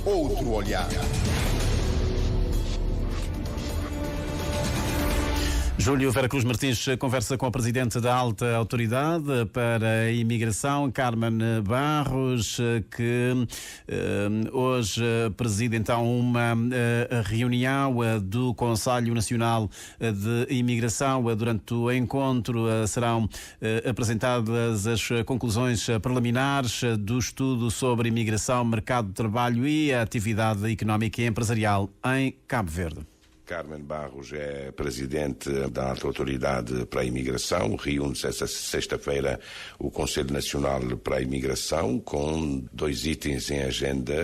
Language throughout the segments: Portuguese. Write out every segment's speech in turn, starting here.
outro olhar. Júlio Vera Cruz Martins conversa com a Presidente da Alta Autoridade para a Imigração, Carmen Barros, que hoje preside então uma reunião do Conselho Nacional de Imigração. Durante o encontro serão apresentadas as conclusões preliminares do estudo sobre imigração, mercado de trabalho e a atividade económica e empresarial em Cabo Verde. Carmen Barros é presidente da Alta Autoridade para a Imigração. Reúne-se esta sexta-feira o Conselho Nacional para a Imigração com 2 itens em agenda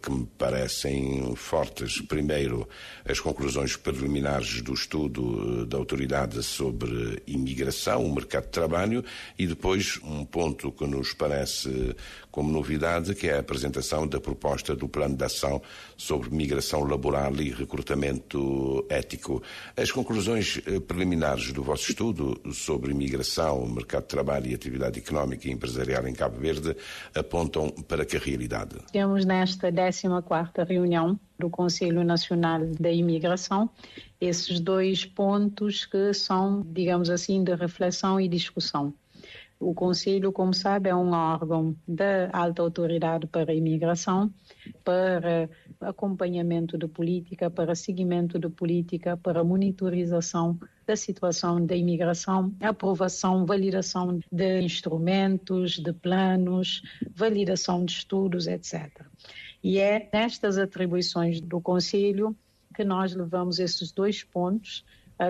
que me parecem fortes. Primeiro, as conclusões preliminares do estudo da Autoridade sobre imigração, o mercado de trabalho, e depois um ponto que nos parece como novidade, que é a apresentação da proposta do Plano de Ação sobre migração laboral e recrutamento ético. As conclusões preliminares do vosso estudo sobre imigração, mercado de trabalho e atividade económica e empresarial em Cabo Verde apontam para que realidade? Temos nesta 14ª reunião do Conselho Nacional da Imigração esses 2 pontos que são, digamos assim, de reflexão e discussão. O Conselho, como sabe, é um órgão da Alta Autoridade para a Imigração, para acompanhamento de política, para seguimento de política, para monitorização da situação da imigração, aprovação, validação de instrumentos, de planos, validação de estudos, etc. E é nestas atribuições do Conselho que nós levamos esses 2 pontos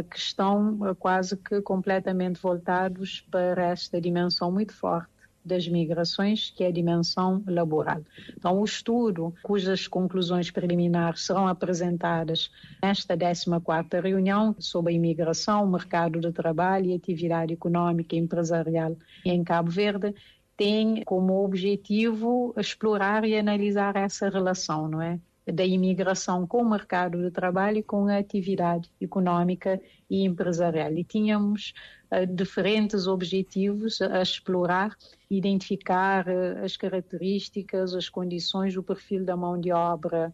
que estão quase que completamente voltados para esta dimensão muito forte das migrações, que é a dimensão laboral. Então, o estudo, cujas conclusões preliminares serão apresentadas nesta 14ª reunião sobre a imigração, mercado de trabalho e atividade económica e empresarial em Cabo Verde, tem como objetivo explorar e analisar essa relação, não é? Da imigração com o mercado de trabalho e com a atividade económica e empresarial. E tínhamos diferentes objetivos a explorar, identificar as características, as condições, o perfil da mão de obra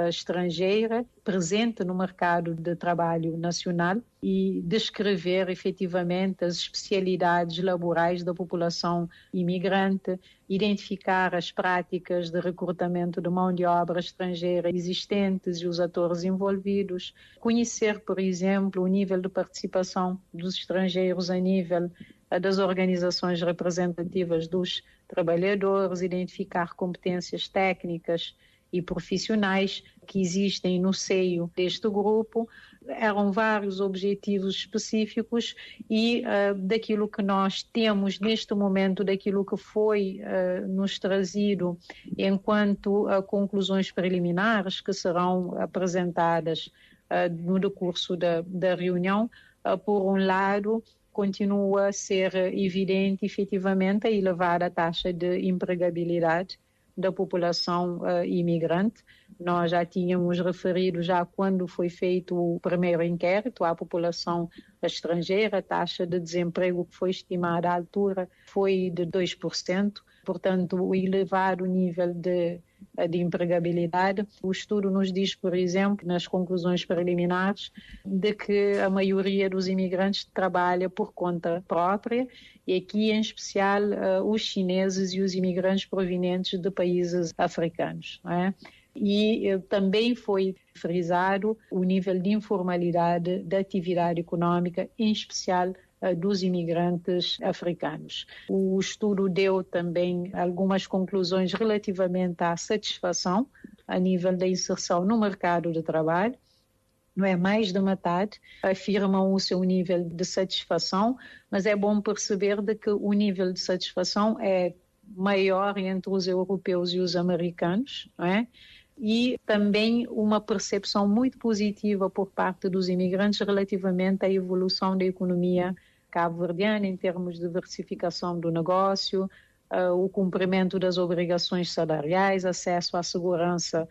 estrangeira presente no mercado de trabalho nacional e descrever efetivamente as especialidades laborais da população imigrante, identificar as práticas de recrutamento de mão de obra estrangeira existentes e os atores envolvidos, conhecer, por exemplo, o nível de participação dos estrangeiros a nível das organizações representativas dos trabalhadores, identificar competências técnicas e profissionais que existem no seio deste grupo. Eram vários objetivos específicos e daquilo que nós temos neste momento, daquilo que foi nos trazido enquanto conclusões preliminares que serão apresentadas no decurso da reunião, por um lado, continua a ser evidente efetivamente a elevada taxa de empregabilidade da população imigrante. Nós já tínhamos referido, já quando foi feito o primeiro inquérito à população estrangeira, a taxa de desemprego que foi estimada à altura foi de 2%, portanto, o elevado nível de empregabilidade. O estudo nos diz, por exemplo, nas conclusões preliminares, de que a maioria dos imigrantes trabalha por conta própria, e aqui em especial os chineses e os imigrantes provenientes de países africanos, não é? E também foi frisado o nível de informalidade da atividade económica, em especial dos imigrantes africanos. O estudo deu também algumas conclusões relativamente à satisfação a nível da inserção no mercado de trabalho. Não é, mais da metade afirmam o seu nível de satisfação, mas é bom perceber de que o nível de satisfação é maior entre os europeus e os americanos, não é? E também uma percepção muito positiva por parte dos imigrantes relativamente à evolução da economia cabo-verdiana em termos de diversificação do negócio, o cumprimento das obrigações salariais, acesso à segurança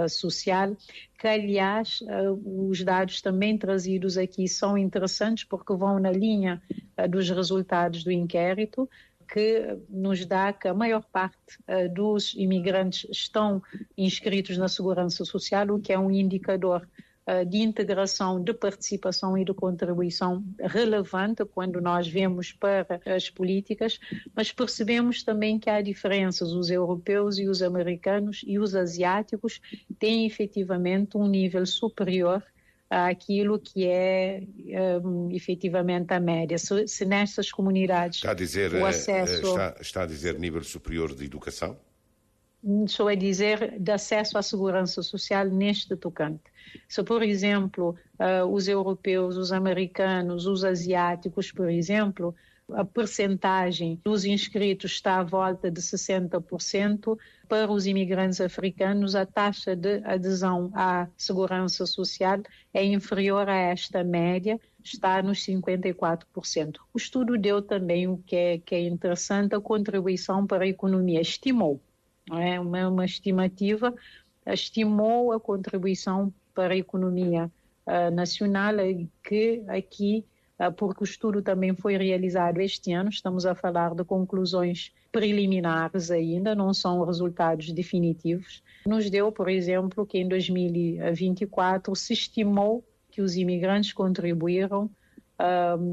social, que aliás os dados também trazidos aqui são interessantes porque vão na linha dos resultados do inquérito, que nos dá que a maior parte dos imigrantes estão inscritos na Segurança Social, o que é um indicador de integração, de participação e de contribuição relevante quando nós vemos para as políticas, mas percebemos também que há diferenças. Os europeus e os americanos e os asiáticos têm efetivamente um nível superior àquilo que é efetivamente a média. Se nestas comunidades está a dizer, o acesso... está a dizer nível superior de educação? Estou a dizer de acesso à segurança social neste tocante. Se, por exemplo, os europeus, os americanos, os asiáticos, por exemplo, a percentagem dos inscritos está à volta de 60%, para os imigrantes africanos a taxa de adesão à segurança social é inferior a esta média, está nos 54%. O estudo deu também o que é interessante, a contribuição para a economia, estimou. É uma estimativa, estimou a contribuição para a economia nacional, que aqui, porque o estudo também foi realizado este ano, estamos a falar de conclusões preliminares ainda, não são resultados definitivos, nos deu, por exemplo, que em 2024 se estimou que os imigrantes contribuíram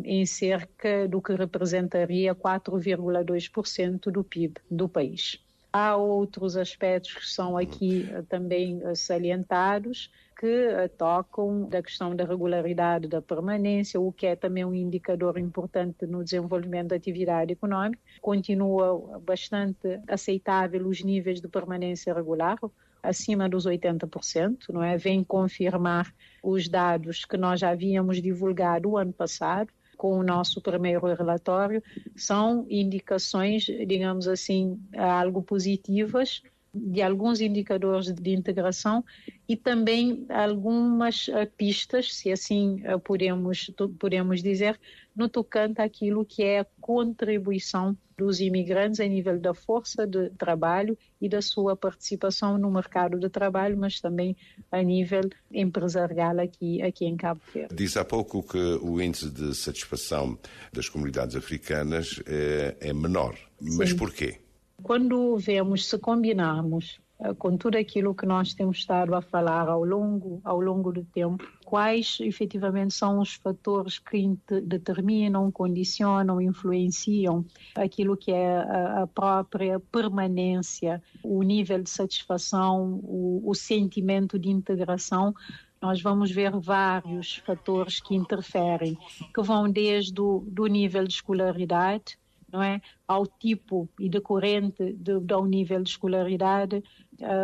em cerca do que representaria 4,2% do PIB do país. Há outros aspectos que são aqui também salientados, que tocam da questão da regularidade da permanência, o que é também um indicador importante no desenvolvimento da atividade econômica. Continua bastante aceitável os níveis de permanência regular, acima dos 80%, não é? Vem confirmar os dados que nós já havíamos divulgado o ano passado, com o nosso primeiro relatório, são indicações, digamos assim, algo positivas, de alguns indicadores de integração e também algumas pistas, se assim podemos dizer, no tocante àquilo que é a contribuição dos imigrantes a nível da força de trabalho e da sua participação no mercado de trabalho, mas também a nível empresarial aqui em Cabo Verde. Diz há pouco que o índice de satisfação das comunidades africanas é menor, mas porquê? Quando se combinarmos com tudo aquilo que nós temos estado a falar ao longo do tempo, quais efetivamente são os fatores que determinam, condicionam, influenciam aquilo que é a própria permanência, o nível de satisfação, o sentimento de integração, nós vamos ver vários fatores que interferem, que vão desde do nível de escolaridade, não é? Ao tipo e decorrente ao nível de escolaridade,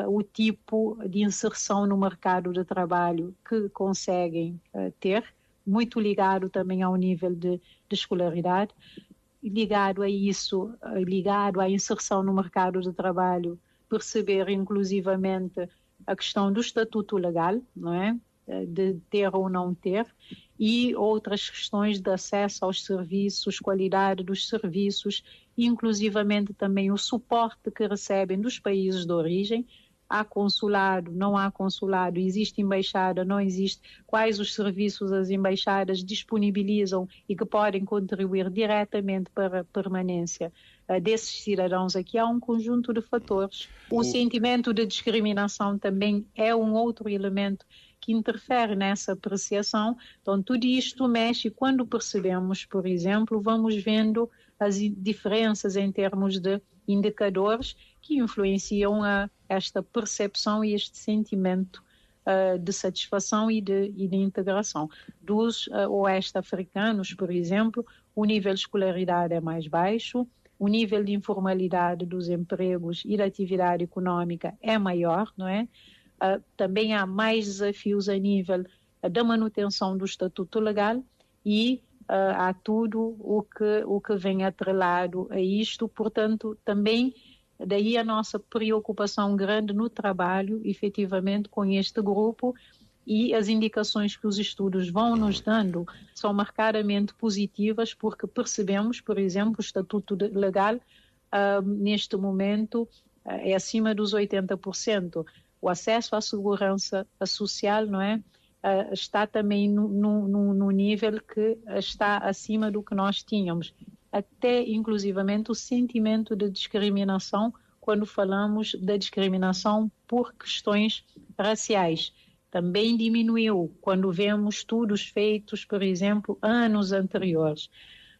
o tipo de inserção no mercado de trabalho que conseguem ter, muito ligado também ao nível de escolaridade, ligado a isso, ligado à inserção no mercado de trabalho, perceber inclusivamente a questão do estatuto legal, não é? De ter ou não ter, e outras questões de acesso aos serviços, qualidade dos serviços, inclusivamente também o suporte que recebem dos países de origem. Há consulado, não há consulado, existe embaixada, não existe, quais os serviços as embaixadas disponibilizam e que podem contribuir diretamente para a permanência desses cidadãos aqui. Há um conjunto de fatores. O sentimento de discriminação também é um outro elemento que interfere nessa apreciação. Então, tudo isto mexe, e quando percebemos, por exemplo, vamos vendo as diferenças em termos de indicadores que influenciam esta percepção e este sentimento de satisfação e de integração. Dos oeste africanos, por exemplo, o nível de escolaridade é mais baixo, o nível de informalidade dos empregos e da atividade econômica é maior, não é? Também há mais desafios a nível da manutenção do estatuto legal e há tudo o que vem atrelado a isto. Portanto, também daí a nossa preocupação grande no trabalho, efetivamente, com este grupo, e as indicações que os estudos vão nos dando são marcadamente positivas, porque percebemos, por exemplo, o estatuto legal neste momento é acima dos 80%. O acesso à segurança social, não é? Está também no nível que está acima do que nós tínhamos. até inclusivamente o sentimento de discriminação quando falamos da discriminação por questões raciais. Também diminuiu quando vemos estudos feitos, por exemplo, anos anteriores.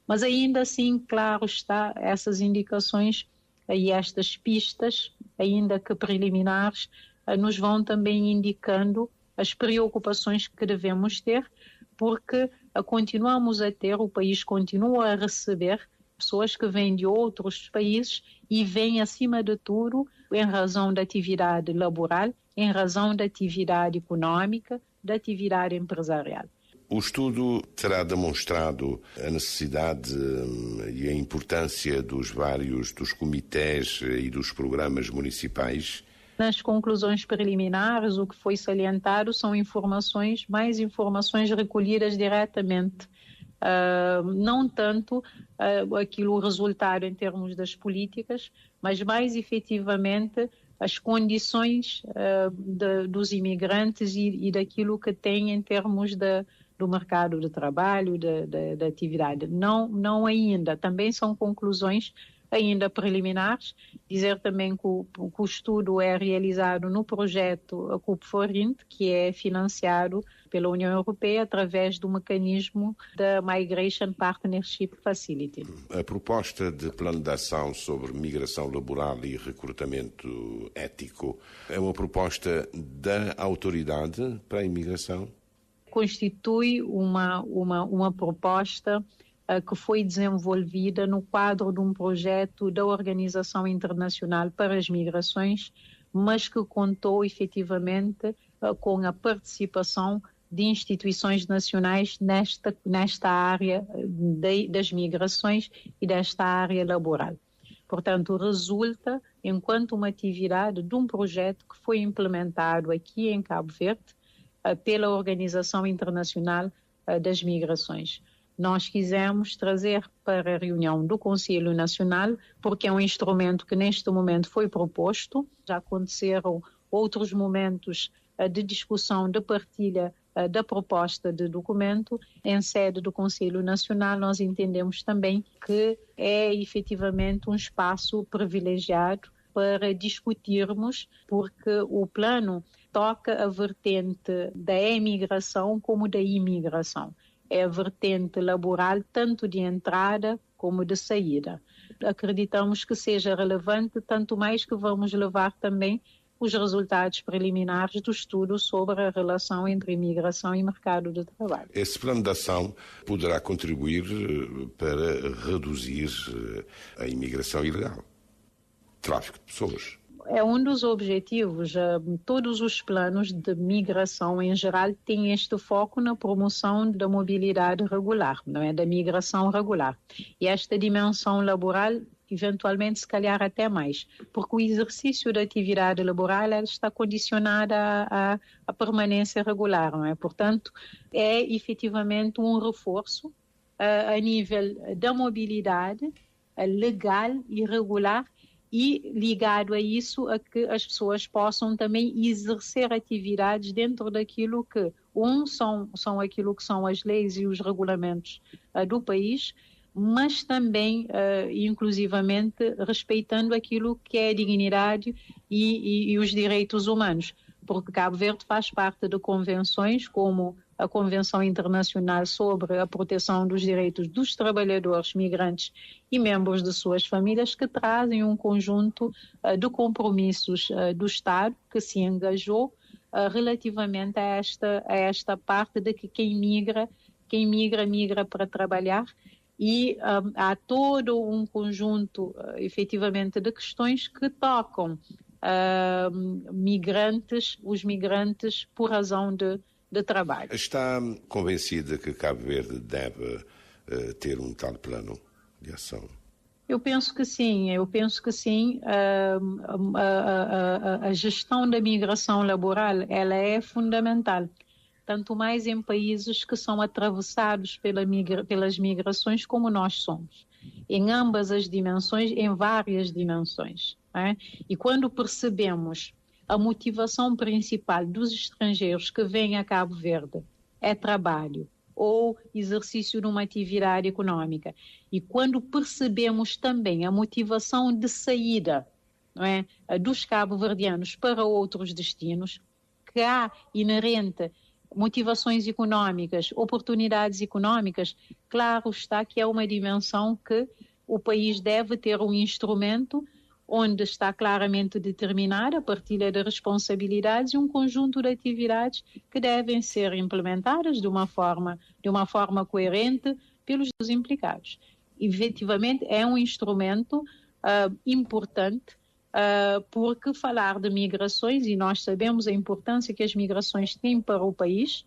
Mas ainda assim, claro está, essas indicações e estas pistas, ainda que preliminares, nos vão também indicando as preocupações que devemos ter, porque continuamos a ter, o país continua a receber pessoas que vêm de outros países e vêm, acima de tudo, em razão da atividade laboral, em razão da atividade econômica, da atividade empresarial. O estudo terá demonstrado a necessidade e a importância dos comitês e dos programas municipais. Nas conclusões preliminares, o que foi salientado são mais informações recolhidas diretamente. Não tanto o resultado em termos das políticas, mas mais efetivamente as condições dos imigrantes e daquilo que têm em termos do mercado de trabalho, da atividade. Não ainda, também são conclusões ainda preliminares. Dizer também que o estudo é realizado no projeto CUP Forint, que é financiado pela União Europeia através do mecanismo da Migration Partnership Facility. A proposta de plano de ação sobre migração laboral e recrutamento ético é uma proposta da autoridade para a imigração? Constitui uma proposta que foi desenvolvida no quadro de um projeto da Organização Internacional para as Migrações, mas que contou efetivamente com a participação de instituições nacionais nesta área das migrações e desta área laboral. Portanto, resulta enquanto uma atividade de um projeto que foi implementado aqui em Cabo Verde pela Organização Internacional das Migrações. Nós quisemos trazer para a reunião do Conselho Nacional, porque é um instrumento que neste momento foi proposto. Já aconteceram outros momentos de discussão, de partilha da proposta de documento. Em sede do Conselho Nacional, nós entendemos também que é efetivamente um espaço privilegiado para discutirmos, porque o plano toca a vertente da emigração como da imigração. É a vertente laboral tanto de entrada como de saída. Acreditamos que seja relevante, tanto mais que vamos levar também os resultados preliminares do estudo sobre a relação entre imigração e mercado de trabalho. Esse plano de ação poderá contribuir para reduzir a imigração ilegal, tráfico de pessoas. É um dos objetivos. Todos os planos de migração em geral têm este foco na promoção da mobilidade regular, não é? Da migração regular. E esta dimensão laboral, eventualmente, se calhar até mais, porque o exercício da atividade laboral está condicionada à permanência regular, não é? Portanto, é efetivamente um reforço a nível da mobilidade legal e regular, e ligado a isso, a que as pessoas possam também exercer atividades dentro daquilo que, são aquilo que são as leis e os regulamentos do país, mas também, inclusivamente, respeitando aquilo que é a dignidade e os direitos humanos. Porque Cabo Verde faz parte de convenções como a Convenção Internacional sobre a Proteção dos Direitos dos Trabalhadores Migrantes e membros de suas famílias, que trazem um conjunto de compromissos do Estado que se engajou relativamente a esta parte de que quem migra para trabalhar, e há todo um conjunto efetivamente de questões que tocam os migrantes por razão de trabalho. Está convencida que Cabo Verde deve ter um tal plano de ação? Eu penso que sim. A gestão da migração laboral, ela é fundamental, tanto mais em países que são atravessados pelas migrações como nós somos, em ambas as dimensões, em várias dimensões. É? E quando percebemos a motivação principal dos estrangeiros que vêm a Cabo Verde é trabalho, ou exercício de uma atividade econômica. E quando percebemos também a motivação de saída, não é, dos cabo-verdianos para outros destinos, que há inerente motivações econômicas, oportunidades econômicas, claro está que é uma dimensão que o país deve ter um instrumento onde está claramente determinada a partilha de responsabilidades e um conjunto de atividades que devem ser implementadas de uma forma coerente pelos implicados. Efetivamente, é um instrumento importante, porque falar de migrações, e nós sabemos a importância que as migrações têm para o país,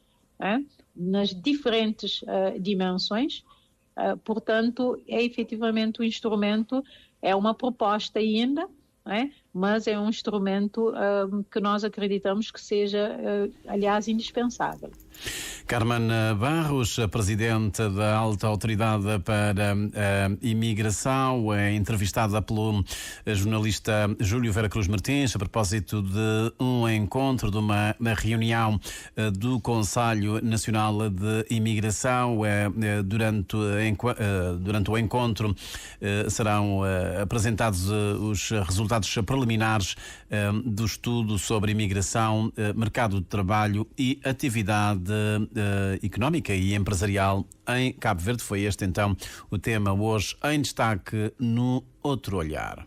nas diferentes dimensões, portanto, é efetivamente um instrumento, é uma proposta ainda, mas é um instrumento que nós acreditamos que seja, aliás, indispensável. Carmen Barros, presidente da Alta Autoridade para a Imigração, é entrevistada pelo jornalista Júlio Vera Cruz Martins a propósito de um encontro, de uma reunião do Conselho Nacional de Imigração. Durante o encontro serão apresentados os resultados preliminares do estudo sobre imigração, mercado de trabalho e atividade económica e empresarial em Cabo Verde. Foi este então o tema hoje em destaque no Outro Olhar.